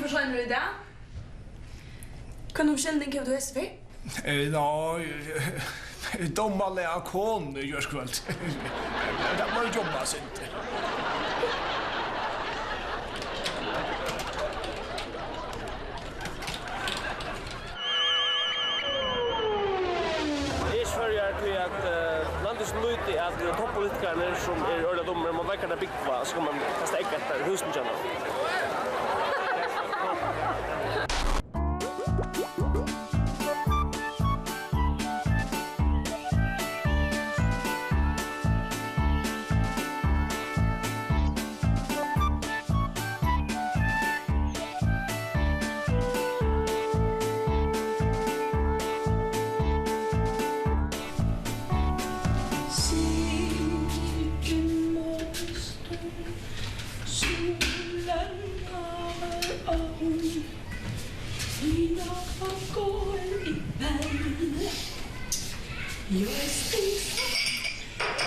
försvinner du där? Kan du känna den kan du SV? De alla är kon gör skvält. Det var jobba sig inte. Elski Førjar till att landets lite att toppolitikerna som är öra domare man verkar där bigva så kan man kasta ägg efter husen tjäna.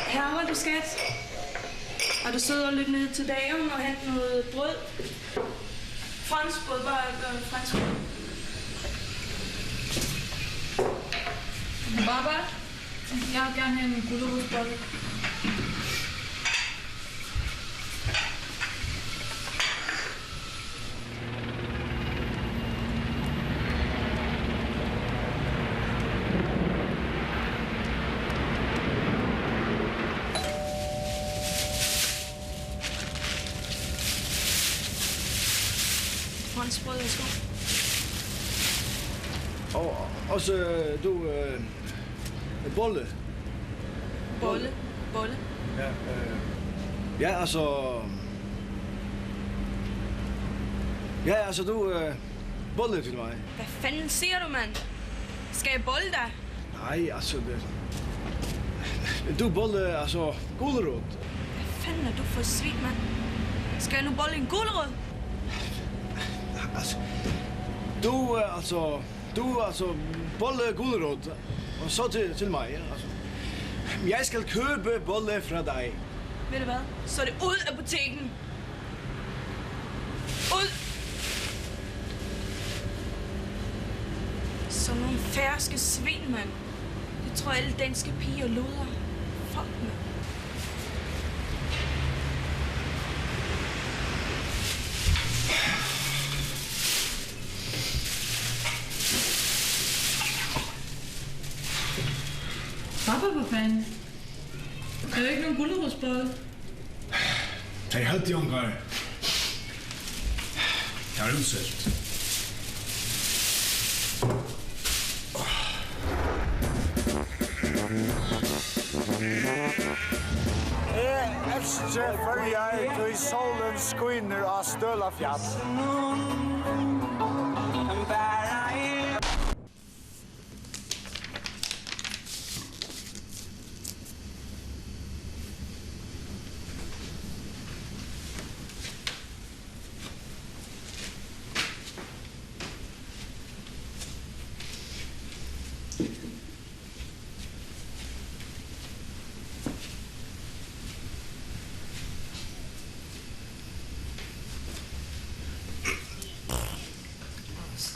Her var du, skat. Har du siddet og løbet ned til dagen og hentet noget brød? Franskbrød, bare franskbrød. Baba, jeg vil gerne have en gulerodsbolle. Franskbrød, værsgo. Och så du bolle. Bolle. Ja, ja, alltså. Ja, alltså du bolle till mig. Hvad fanden siger du, mand? Skal jeg bolle dig? Nej, alltså det. Du bolle alltså gulerod. Hvad fanden er du for svin, mand? Skal jeg nu bolle en gulerod? Alltså du alltså bolle gulerod och så till mig alltså. Jag ska köpa bolle från dig. Ved du hvad? Så er det ud af butikken. Ud! Som nogle ferske svin, mand. Det tror alle danske piger luder. Fuck, mand. Papa, hvor fanden? Er der ikke nogen gulerodsbolle? Det er helt jungar. Jeg har udsett. Elski Førjar til solen skiner av Stølafjall.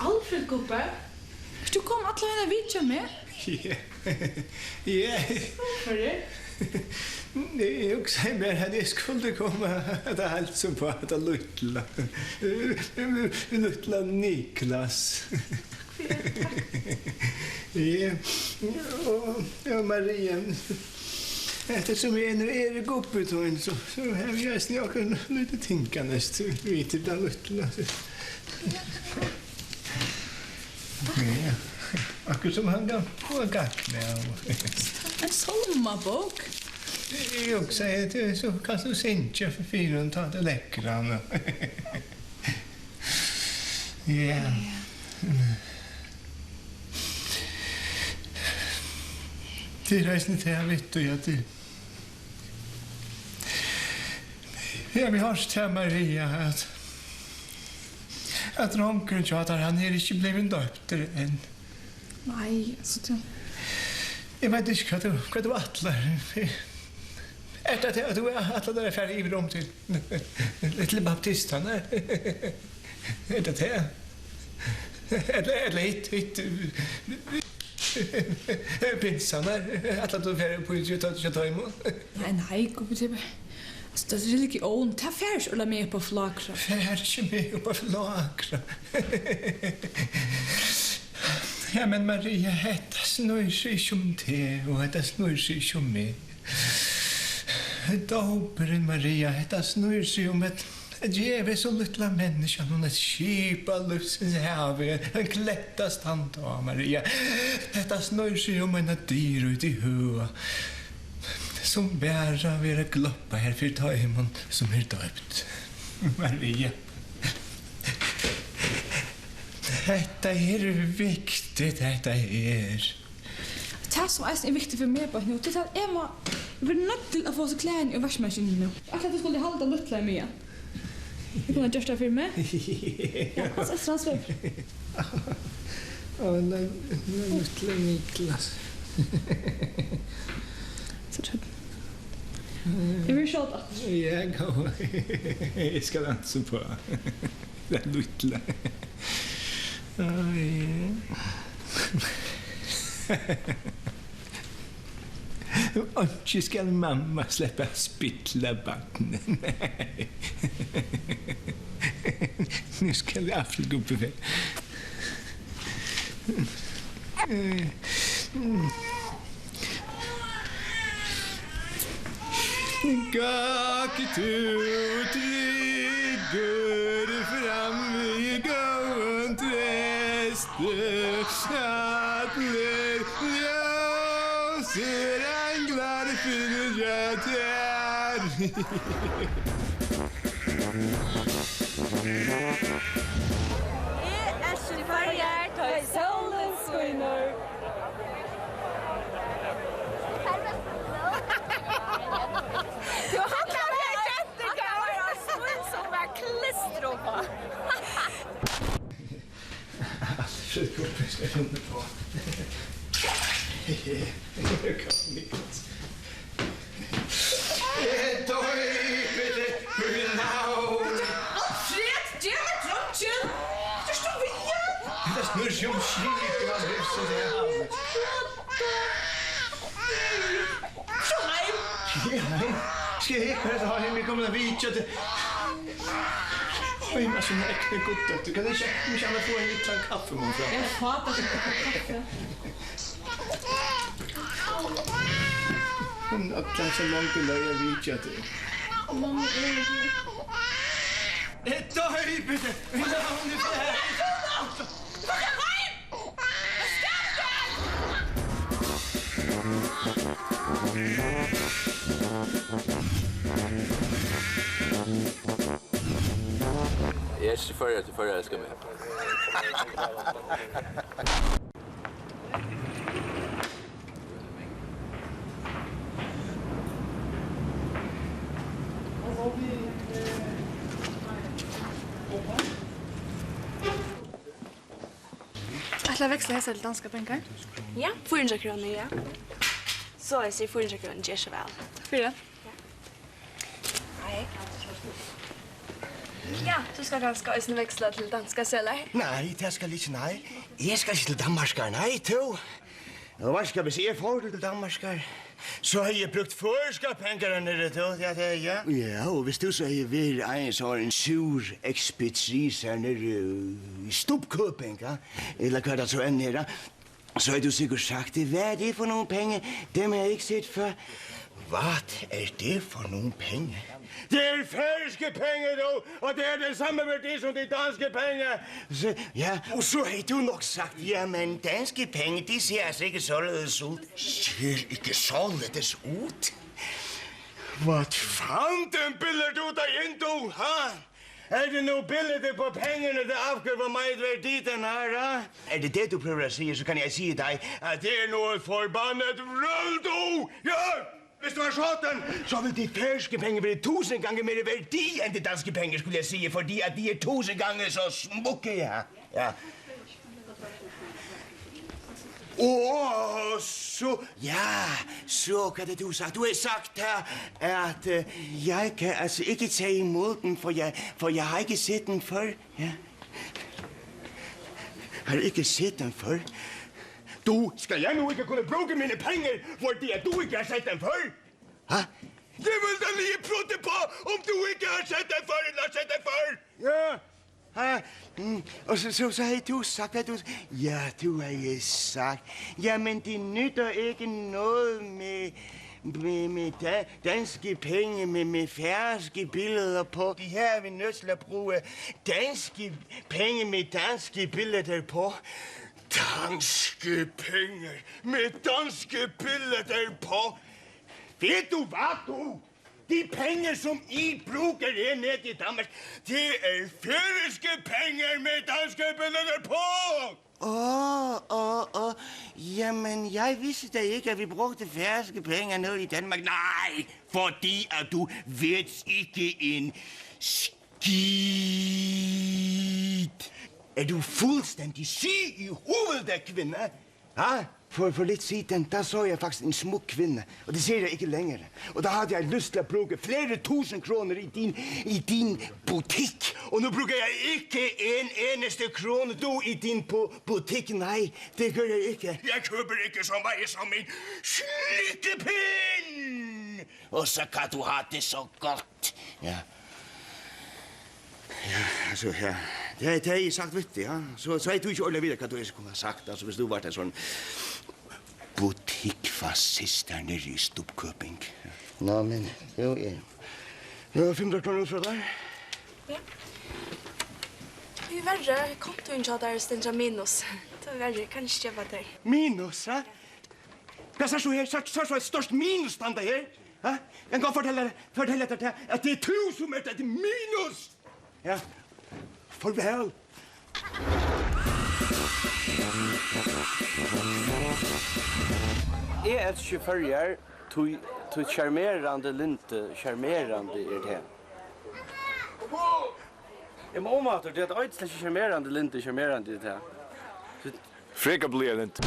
Alfred, gubbe. Du kom alla henne vidtja med. Ja. Hvorfor det? Jag också mer att jag skulle komma det helt som på att Lutla Niklas. Ja, Maria. Eftersom jag nu är gubbetån så har jag snackat lite tänkandes vid den Lutla. Ja. Akkurat som han går på gack med. En sommerbok. Jag säger att det så kan du sänka för fyren och ta det läckra. Ja. Det är resten till jag vet och jag det. Ja, vi har till Maria att Ronken tjatar han är inte blivit döpt än. Nej, alltså det... Jag vet inte vad du attlar. Efter att du attlar där färdig i rom till baptistarna. det här? Eller ett pinsarna att du färre på att ta emot. Nej, gå på det. Alltså, det är religion. Ta färs eller med på flakra. Färs med på flakra. Ja, men Maria, det snurrar sig som det och det snurrar sig som mig. Dåperen Maria, det snurrar sig om att jag så lilla människan, hon skipa lufsens hav, en klättastand av Maria. Det snurrar sig om en dyr ut i hua. Som bära vara gloppa här för tajmon som döpt. Maria. Detta viktigt, detta Det som är viktigt för mig på nu, det är att jag vill nødt til att få så kläder i vaskmaskinen nu. Att jag skulle hålla lite med. Du kunde göra det för mig? Ja, alltså transfer. Åh, lite Niklas. Så tror jag. Vill shot. Ja, gå. Jag ska dansa på. Det är lite. Och inte ska mamma släppa spittla barnen. Nej. Nu ska jag absolut gå på väg. Gaketut ligger fram i gåen träste att ler ljöser änglar fyra tär. Elski Førjar, ta solen skiner. Du har klarat jättegång och svinn som var klistro på. Försök upp, ska jag finna på. Kom, Niklas. Fred, det är med drömtjön! Du står vid igen! Det snurrar sig om skit i vad huset är. Så hem! Ska jag hekra ha hem i kommande vitchat? Oj, men så näkne gott. Du kan inte känna få en liten kaffe mon fram. Jag fattar inte kaffe. Hon öppnar så långt och löjer vitchat. Mamma, Ett höjbete! Hon är här! Elski Førjar till Førjar älskar mig. Att växla hästar till danska pengar? Ja, 400 kronor, ja. Så jag säger 400 kronor, ger så väl. Fyra. Nej. Ja, du ska ganska ösna växla till danska celler. Nej, det skal ikke, nej. Jeg skal ikke til Danmarkar, nej, to. Og hvad skal vi se, jeg får til Danmarkar? Så har jeg brugt førska penger nede, to, ja, det er ja. Ja, og hvis du så har været en så en sur ekspeditris her nede i Stubkøbinga, eller hvad der så er nede, så har du sikkert sagt det. Hvad er det for nogle penge? Dem har jeg ikke set før. Hvad er det for nogle penge? Det er færøske penge, du, og det er den samme værdi som de danske penge. Så, ja, og så har du nok sagt, jamen, danske penge, de ser altså ikke således ud. Ser ikke således ud? Hvad fanden billeder du derinde, du, ha? Er det nogle billeder på pengene, der afgør, hvor meget værdi den har, ha? Er det det, du prøver at sige, så kan jeg sige dig, at det er noget forbandet rød, du! Ja! Hvis du er sådan, så vil de færøske penge være 1000 gange mere værdi end de danske penge, skulle jeg sige, fordi at de er 1000 gange så smukke, ja. Ja. Så kan det du sagt. Du har sagt her, at jeg kan altså ikke tage imod den, for jeg har ikke set den før. Ja, Har ikke set den før? Du, skal jeg nu ikke kunne bruge mine penge, fordi at du ikke har set den før? Ha? Jeg vil da lige prutte på, om du ikke har set den før, eller set den før. Ja. Ha? Og så har du sagt, hvad du... Ja, du har jo sagt. Jamen, det nytter ikke noget med danske penge, med færske billeder på. De her er vi nødt til at bruge danske penge med danske billeder på. Danske penge med danske billeder på. Ved du hvad, du? De penge, som I bruger nede i Danmark, det er færøske penge med danske billeder på. Jamen, jeg vidste da ikke, at vi brugte færøske penge nede i Danmark. Nej, fordi at du ved ikke en skid. Er du fuldstændig syg i hovedet af kvinde? Ja? For lidt siden, der så jeg faktisk en smuk kvinde, og det ser jeg ikke længere. Og der havde jeg lyst til at bruge flere tusind kroner i din butik. Og nu bruger jeg ikke en eneste krone, du, i din butik. Nej, det gør jeg ikke. Jeg køber ikke så meget som en slikkepind. Og så kan du have det så godt. Ja. Ja, altså, ja. Det har I sagt, ved du, ja. Så er du ikke ordentlig ved, hvad du kunne have sagt, altså, hvis du var der sådan... Butikfascister nede i Stubkøbing. Nå, men, jo, ja. Nu er 500 kroner fra dig. Ja. Det er verre. Kontoen til der stender minus. Det er verre. Kan ikke kjøpe der. Minus, ha? Hvad så her? Så et størst minus stand der her? Ha? Jeg kan godt fortælle dig der, at det er 1000 meter, det er minus. Ja. Farvel. Elski Førjar, tu charmerande linte, charmerande det her. Jeg må omvater, det er et slags charmerande linte, charmerande det her. Freka blir linte.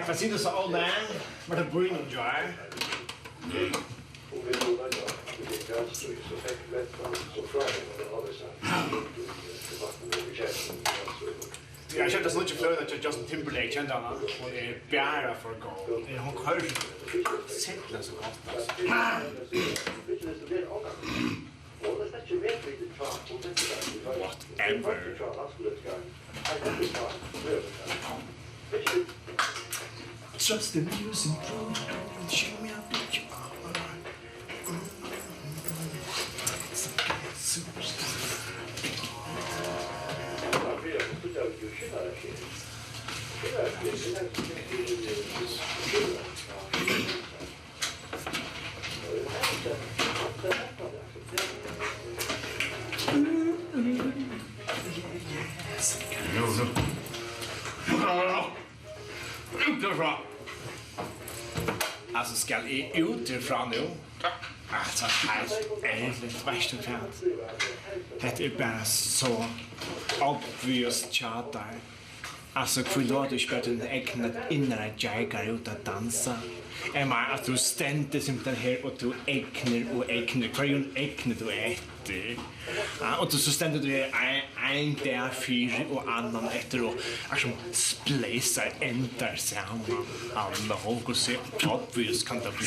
Vad sitter så old man? Vad det bryr om jar? Jag kände så mycket flöde att Justin Timberlake kände han och det är bära för att gå. Det hon kör sätta så gott. Whatever. Just the music, show me how big you are. Superstar. Yes. utifrån. Alltså ska jag utifrån nu? Alltså helt ärligt, värsta fint. Det är bara så obvious chatar. Alltså förlåt du spelar den egna inre jägare ut att dansa. Är man att du ständigt som den här och du äckner. För ju äckner du äter. Och du så ständigt du en där fyra och annan efter och som spläsar ändar samman. Alla håller sig obvious kan det bli.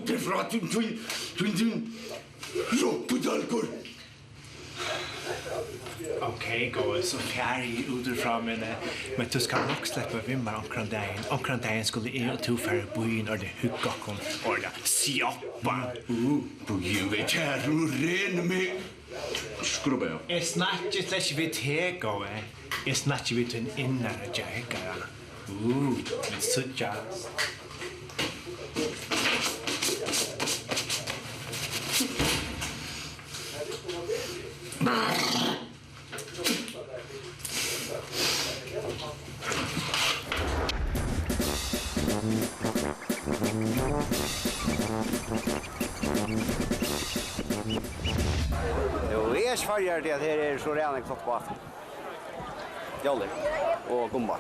Det för att du rompudalkor. Okej, gå så färg utifrån men du ska nog släppa vimmar omkring dagen. Omkring dagen skulle jag och färg byn och det hugga kom och det sjoppa. Du vet här du ren med skrubba. Jag snackar släck vid te gå. Jag snackar vid en inre jägare. Det så just. Jo, Elski Førjar det här så redan klart på afton. Jolle och gumma.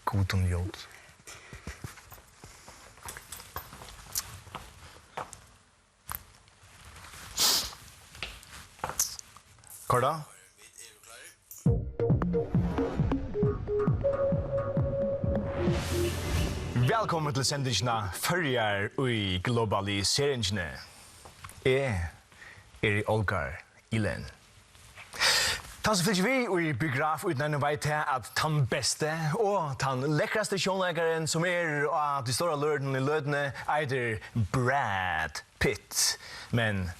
Guten jord. Korda? Velkommen til sendingene Førjar i globaliseringene. Jeg i Olgar Ilen. Han som flytter vi i biograf uten å vet at han beste og han lekkraste sjånleggeren som av de store lørdene i lødene eider Brad Pitt. Men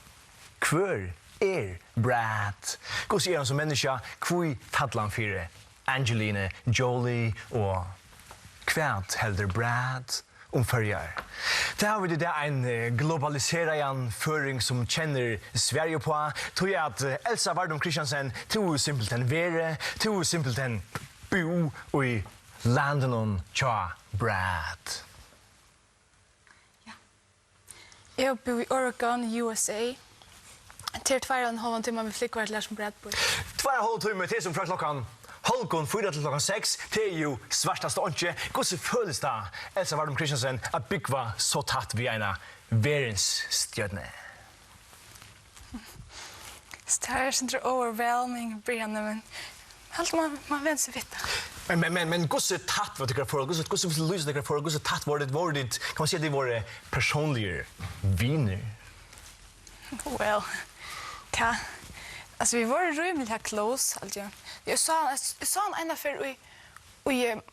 hvor Brad? Hvordan han som menneske? Hvor tattler han fire? Angelina Jolie og kvært helder Brad Førjar. Det har vi det en globaliserad føring som kjenner Sverige på. Tror jeg at Elsa Vardum Christiansen tror simpelthen være, tror simpelthen bo i landen om tja Brad. Ja. Jeg bor i Oregon, USA. Til 2,5 timmar med flickvart lär som Brad bor. 2,5 timmar till som fra klockan 4 til klockan 6. Det er jo svartaste åndsje. Hvordan føles det, Elsa Vardum Christiansen, at byggva så tatt vi en verdensstjødne? Det här är sånt overwhelming, Brianna, men allt man vänster vitt. Men hvordan tatt var det forhold? Hvordan lyser det forhold? Hvordan tatt var det, kan man si at det var personlige viner? Well, ja. Alltså vi var rymligt close alltså. Jag sa en ena för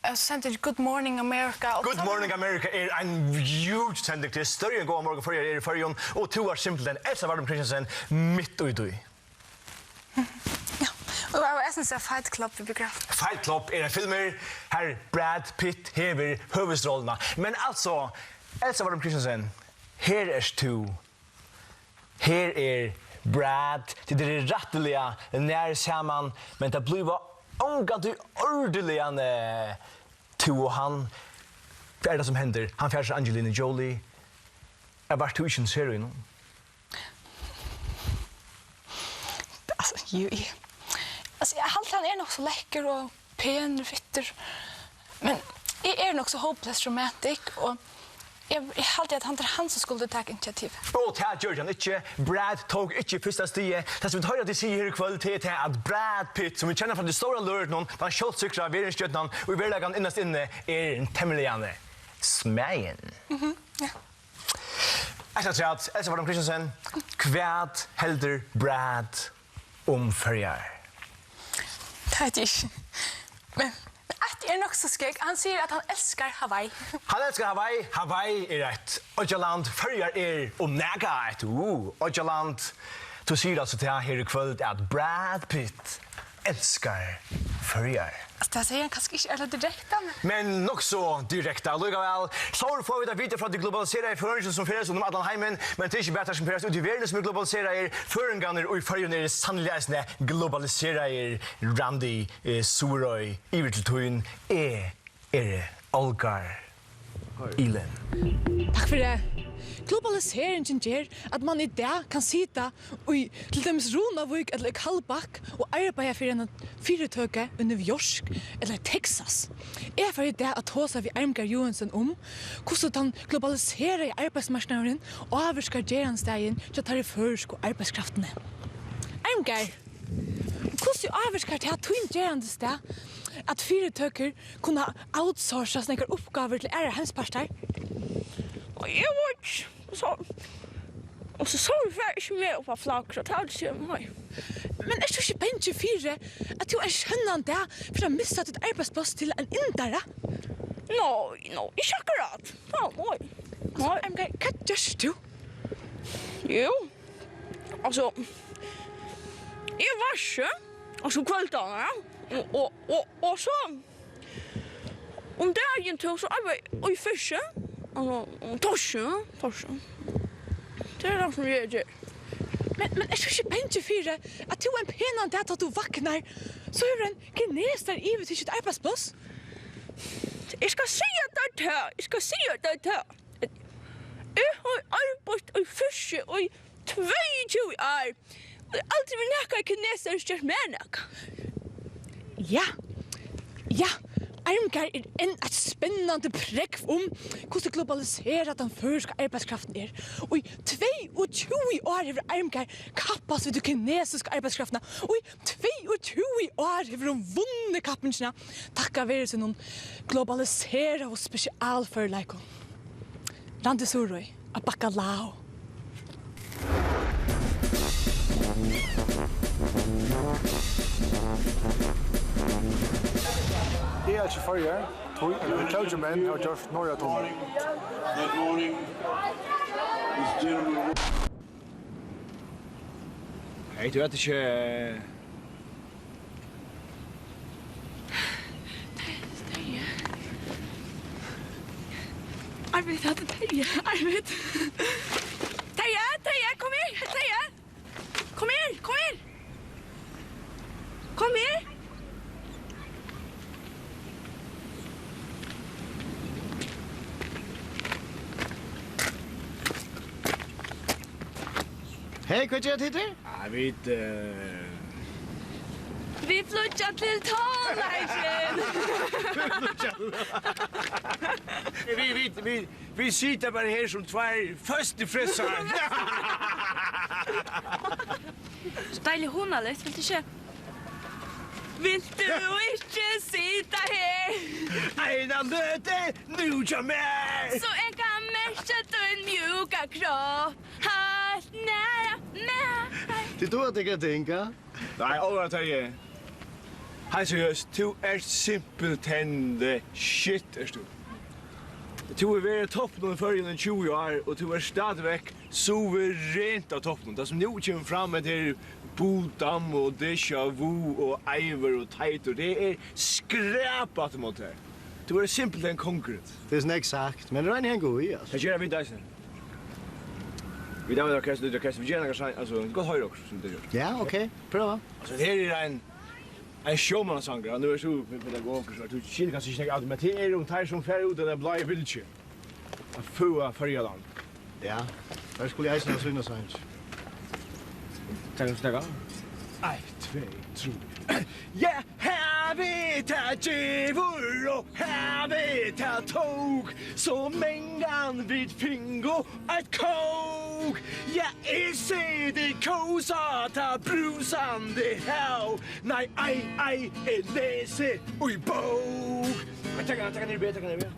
jag sände Good Morning America. Good Morning America en huge sändning till större God morgon för er i Førjon och två år simpelt Elsa Vardum Christiansen mitt och i. Ja. Och jag syns att Fight Club i biograf. Fight Club en filmer här Brad Pitt hever huvudrollerna. Men alltså Elsa Vardum Christiansen här är du. Här Brad, det är rätteliga när samman, men det blir ångat ordentliga to och han. Vad är det som händer? Han fjärrar Angelina Jolie. Jag var tusen ser i Alltså, alltså jag halt han nog så läcker och pen fitter. Men jag nog så hopeless romantic och jag halt att han som skulle ta initiativ. Och det gör han inte. Brad tog inte första steget. Det som vi hör att det säger i kvalitet är att Brad Pitt, som vi känner från det stora lörden, den kjoltsikra världsstjärnan och i verkligheten innast inne är en tämligen smägen. Ja. Jag ska att Elsa Vardum Christiansen, kvärt helder Brad Førjar. Det vet jag inte. Men det är nog så skräck. Han säger att han älskar Hawaii. Han älskar Hawaii. Hawaii är ett Odjaland. Førjar är näga ett Odjaland. Du säger alltså till här i kväll att Brad Pitt älskar Førjar. Det säger han kanske inte är direkt. Men nog så direkta. Lugga så får vi det vite från de globaliserade förhållanden som finns under alla heimen, men det är inte bättre som finns ut i världen som globaliserade förhållanden och i förhållanden sannolikt globaliserade Randy Surøy över till tun Olgar Ilen. Tack för det. Globaliseringen gör att man idag kan sitta i till dems Runavik eller Kallbak och arbeta för en företag i New York eller Texas. Är för det att hosa vi Armgar Johansson hur den globaliserade arbetsmarknaden och avskar geranstegen så tar det försk och arbetskraften. Armgar, hur avskar det att twin geransteg att företag kunna outsourca sina uppgifter till era hemsparter? Jag vet. Och så sa vi faktiskt mer på flak så tar det sig mig. Men är du inte bänge fyra att du är kännande för att missa ditt arbetsplats till en indare? No, inte akkurat. Nej, vad gör du? Jo, alltså, jag varse, alltså kvällarna, och så, om dagen tog så arbetar i fischen, alltså, torsen. Det är det som jag gör. Men är du inte bänge fyra att du är en penan där att du vaknar så är en kines där i till sitt arbetsplats? Jag ska säga det här. Jag har arbetat i fischen i 22 år. Jag har aldrig varit näka kineser och stört med näka. Ja. Armgar är en ett spännande präck om hur globaliserad den förska arbetskraften är. Och i 22 år har Armgar kappas vid de kinesiska arbetskrafterna. Och i 22 år har de vunnit kappningarna tacka vare sig någon globaliserad och specialförlägg. Randy Surøy, a bacalao. Elski Førjar, clergymen har gjort några tommer. Good morning. This gentleman. Hej, du vet inte... Arvid hade Terje. Arvid. Terje, kom här. Terje. Kom här. Hej, vad gör du? Vi flyttar till Tonlägen. Vi sitter bara här som två förstefrissar. Dejlig honalegt, vill du inte? Vill du inte sitta här? Ena löte, nu kör med! Så jag kan märka din mjuka kropp. Här nära mig. Det du att jag tänka? Nej, overat Terje. Han seriøst, du er simpelthen shit, er du. Du er ved toppen av førgen 20 år, og du er stadigvæk suverent av toppen. Det som nu kommer fram med til Bodam og Deja Vu og Eiver og Taito, det er skræpat mot her. Du er simpelthen konkret. Det är snägt sagt, men det är en god i alltså. Det gör vi där sen. Vi där orkester, vi gör några alltså gott höra också som det gör. Ja, okej. Pröva. Alltså det här är en showmansanger, nu är så pedagog så du känner kanske inte allt, men det är de tar som färd ut den blå vilche. Att få Förjarland. Ja. Där skulle jag säga såna sånt. Tänk oss där. 1, 2, 3. Ja, här vi tar djävul och här vi tar tåg. Så mängan vid finger ett kåg. Ja, jag ser det kosa ta brusande här. Nej, aj, jag läser och i bok. Tackar ner.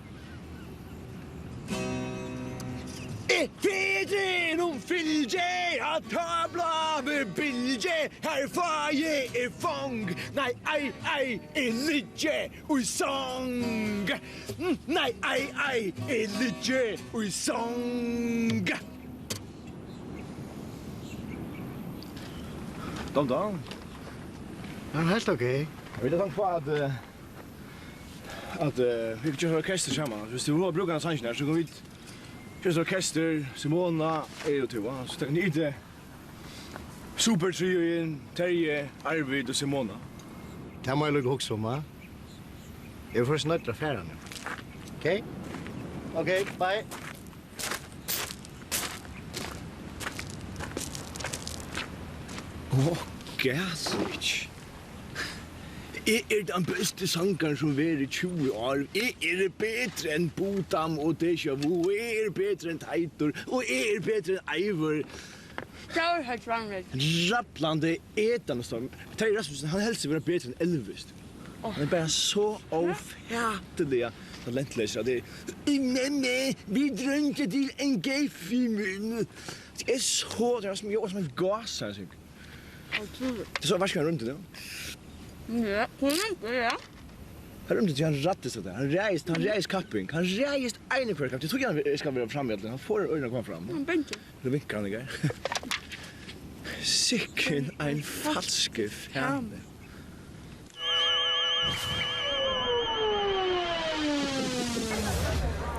Fedren om fylje, att tabla med bilje, här faje är fång. Nej, aj, är lidje och i sång. Nej, aj, är lidje och i sång. Dom. Ja, helt okej. Jag vill tänka på att at vi kan kjøre orkester sammen. Hvis du har brukt en sannsyn her, så kan vi kjøre orkester, Simona, og to. Så det kan nyte Supertrioen, Terje, Arvid og Simona. Det må jeg lukke også om, va? Jeg er først nødt til å fære nå. Ok? Ok, bye. Gasvich. Jeg den beste sangeren som er i 20 år. Jeg bedre enn Bodam og Deja Vu. Jeg bedre enn Teitur. Og jeg bedre enn Eivor. Klar helt vanligt. Rapplande etande storm. Terje Rasmussen, han helst vil være bedre enn Elvis. Han bara så ofärtliga talentlösa. Det är vi drömde till en gay-film. Det är så, det är som jag som en gas här. Det är så varskar runt det. Ja, ja. Han runt det, han rattade sådär. Han reist kapping. Han reist ene för kapping. Jag tror jag ska vara framme egentligen. Han får ögonen komma fram. Det vinkar han igen. Sicken en falske färne.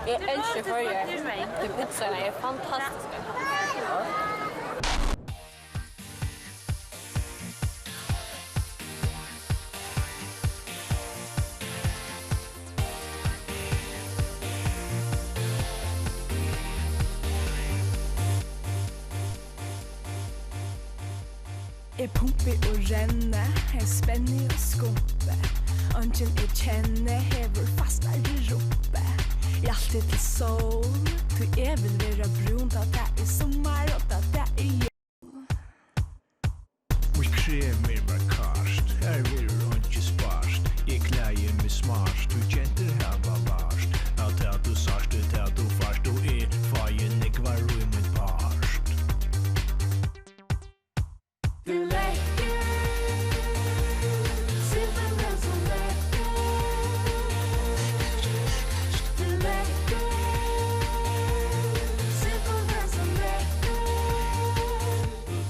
Jag älskar Førjar. De pizzorna är fantastiska. Jeg pumper og renner, jeg spenner og skumper. Ønsken jeg kjenner, hever fast når du roper. Jeg alltid til sol, du vil være brun, da det er sommer og da det er jul. Vi kremer var karst, her vil du ikke sparst. Jeg klæger meg smart, du kjenter her var varst. Alt det du sarst, det du farst, og fagen jeg var ui min parst. Du leker, simpelthen så leker. Du leker, simpelthen så leker.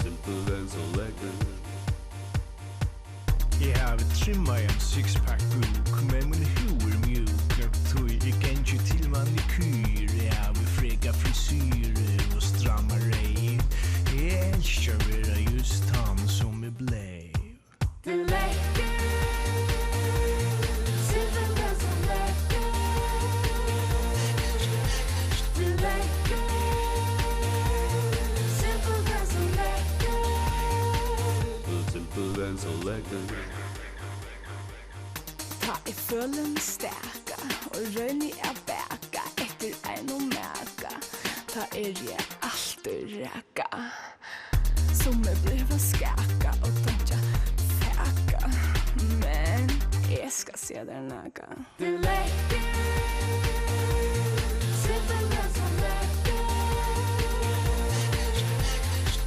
Simpelthen så lekker. Jeg har trimmet en sixpack buk, men min hår mjuk. Tog jeg ikke til manikyr. Jeg har freka frisyrer og stramma rei. Jeg elsker være just han som jeg blev. Du leker, simpelthen så leker. Du leker, simpelthen så leker. Simpelthen så lekker. Ta I følen stærka, og røyni bæka etter ein og mæka. Ta jeg alltid ræka, som bliva skaka og tøtja fæka. Men jeg skal se der næka. Du leker, simpelthen så leker.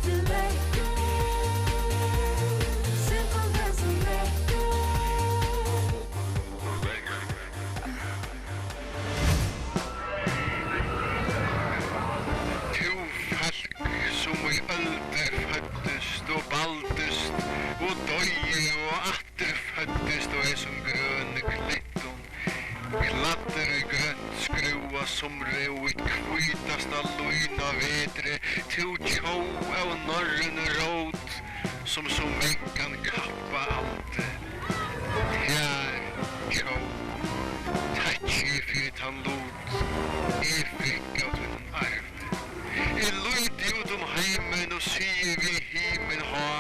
Du leker, simpelthen så leker. Som I ölder föddest och baldest och döje och atter föddest och är som grön klitton. Gladder grönt skrua som reu I kvitasta lujna vedre till tjå av norren råd som kan kappa allt. Här tjå, tatsi fyrt han lot, fick av den arv. Jeg løyde ut heimen og sier vi himen ha.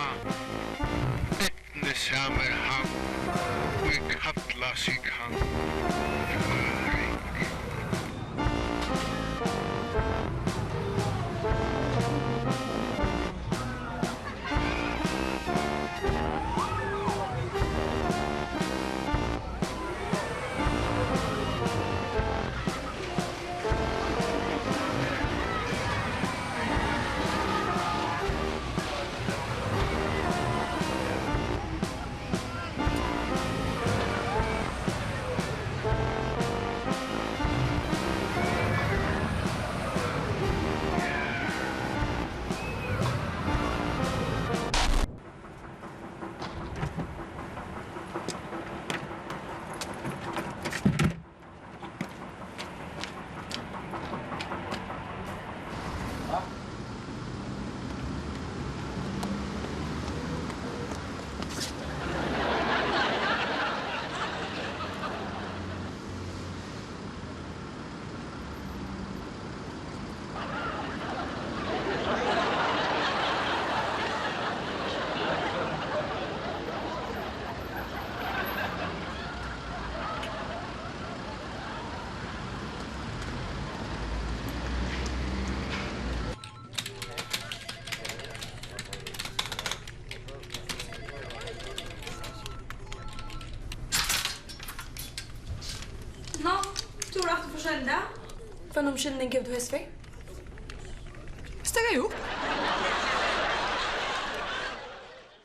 Etne samer han, og I kalla sig han. Føring. kända? Från omkänning gav du hästfär? Stänger ju upp.